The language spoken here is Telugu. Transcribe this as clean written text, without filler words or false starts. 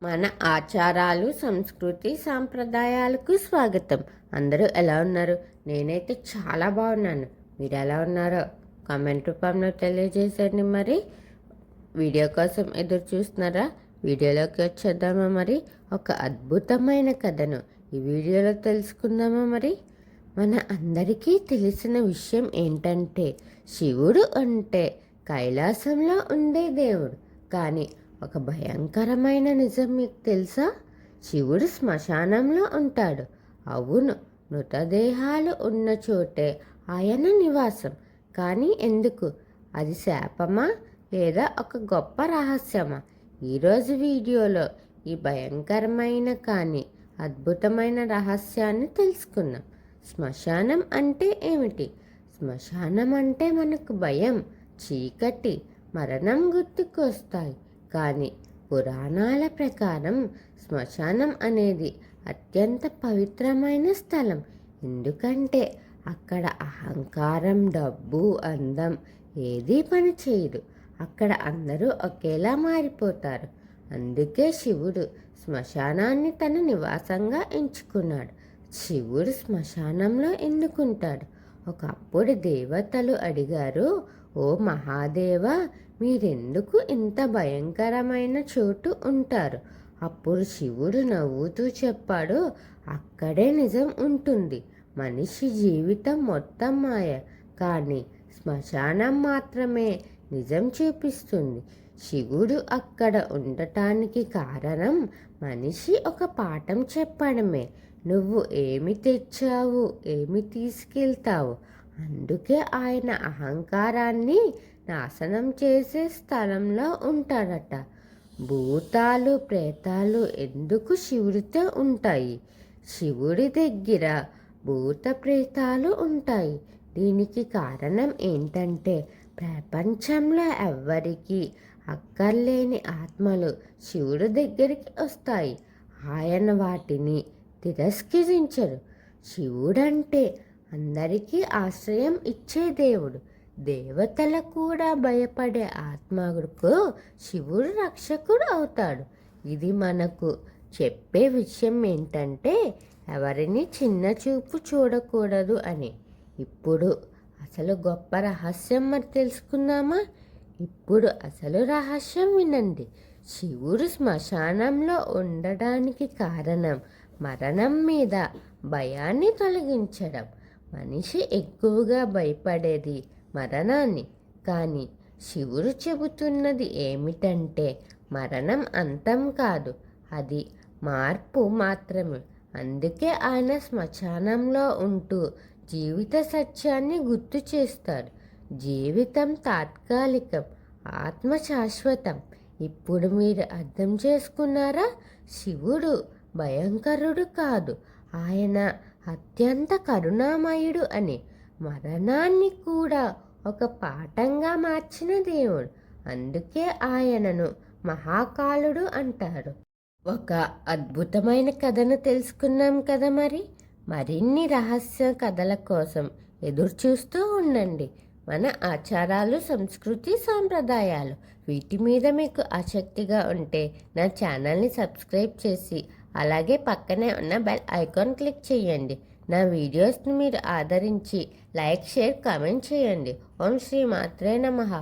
మన ఆచారాలు, సంస్కృతి, సాంప్రదాయాలకు స్వాగతం. అందరూ ఎలా ఉన్నారు? నేనైతే చాలా బాగున్నాను. మీరు ఎలా ఉన్నారో కామెంట్ రూపంలో తెలియజేసండి. మరి వీడియో కోసం ఎదురు చూస్తున్నారా? వీడియోలోకి వచ్చేద్దామా? మరి ఒక అద్భుతమైన కథను ఈ వీడియోలో తెలుసుకుందామా? మరి మన అందరికీ తెలిసిన విషయం ఏంటంటే, శివుడు అంటే కైలాసంలో ఉండే దేవుడు. కానీ ఒక భయంకరమైన నిజం మీకు తెలుసా? శివుడు శ్మశానంలో ఉంటాడు. అవును, మృతదేహాలు ఉన్న చోటే ఆయన నివాసం. కానీ ఎందుకు? అది శాపమా లేదా ఒక గొప్ప రహస్యమా? ఈరోజు వీడియోలో ఈ భయంకరమైన కానీ అద్భుతమైన రహస్యాన్ని తెలుసుకుందాం. శ్మశానం అంటే ఏమిటి? శ్మశానం అంటే మనకు భయం, చీకటి, మరణం గుర్తుకొస్తాయి. కానీ పురాణాల ప్రకారం శ్మశానం అనేది అత్యంత పవిత్రమైన స్థలం. ఎందుకంటే అక్కడ అహంకారం, డబ్బు, అందం ఏదీ పని చేయదు. అక్కడ అందరూ ఒకేలా మారిపోతారు. అందుకే శివుడు శ్మశానాన్ని తన నివాసంగా ఎంచుకున్నాడు. శివుడు శ్మశానంలో ఎందుకుంటాడు? ఒకప్పుడు దేవతలు అడిగారు, ఓ మహాదేవ, మీరెందుకు ఇంత భయంకరమైన చోటు ఉంటారు? అప్పుడు శివుడు నవ్వుతూ చెప్పాడు, అక్కడే నిజం ఉంటుంది. మనిషి జీవితం మొత్తం మాయ, కానీ శ్మశానం మాత్రమే నిజం చూపిస్తుంది. శివుడు అక్కడ ఉండటానికి కారణం మనిషి ఒక పాఠం చెప్పడమే. నువ్వు ఏమి తెచ్చావు, ఏమి తీసుకెళ్తావు. అందుకే ఆయన అహంకారాన్ని నాశనం చేసే స్థలంలో ఉంటాడట. భూతాలు, ప్రేతాలు ఎందుకు శివుడితో ఉంటాయి? శివుడి దగ్గర భూత ప్రేతాలు ఉంటాయి. దీనికి కారణం ఏంటంటే, ప్రపంచంలో ఎవ్వరికీ అక్కర్లేని ఆత్మలు శివుడి దగ్గరికి వస్తాయి. ఆయన వాటిని తిరస్కరించరు. శివుడంటే అందరికీ ఆశ్రయం ఇచ్చే దేవుడు. దేవతలు కూడా భయపడే ఆత్మకు శివుడు రక్షకుడు అవుతాడు. ఇది మనకు చెప్పే విషయం ఏంటంటే, ఎవరిని చిన్న చూపు చూడకూడదు అని. ఇప్పుడు అసలు గొప్ప రహస్యం మరి తెలుసుకుందామా? ఇప్పుడు అసలు రహస్యం వినండి. శివుడు శ్మశానంలో ఉండడానికి కారణం మరణం మీద భయాన్ని తొలగించడం. మనిషి ఎక్కువగా భయపడేది మరణాన్ని. కానీ శివుడు చెబుతున్నది ఏమిటంటే, మరణం అంతం కాదు, అది మార్పు మాత్రమే. అందుకే ఆయన శ్మశానంలో ఉంటూ జీవిత సత్యాన్ని గుర్తు చేస్తాడు. జీవితం తాత్కాలికం, ఆత్మ శాశ్వతం. ఇప్పుడు మీరు అర్థం చేసుకున్నారా? శివుడు భయంకరుడు కాదు, ఆయన అత్యంత కరుణామయుడు అని. మరణాన్ని కూడా ఒక పాఠంగా మార్చిన దేవుడు. అందుకే ఆయనను మహాకాలుడు అంటారు. ఒక అద్భుతమైన కథను తెలుసుకున్నాం కదా. మరిన్ని రహస్య కథల కోసం ఎదురు చూస్తూ ఉండండి. మన ఆచారాలు, సంస్కృతి, సాంప్రదాయాలు వీటి మీద మీకు ఆసక్తిగా ఉంటే నా ఛానల్ని సబ్స్క్రైబ్ చేసి అలాగే పక్కనే ఉన్న బెల్ ఐకాన్ క్లిక్ చేయండి. నా వీడియోస్ని మీరు ఆదరించి లైక్, షేర్, కామెంట్ చేయండి. ఓం శ్రీ మాత్రే నమః.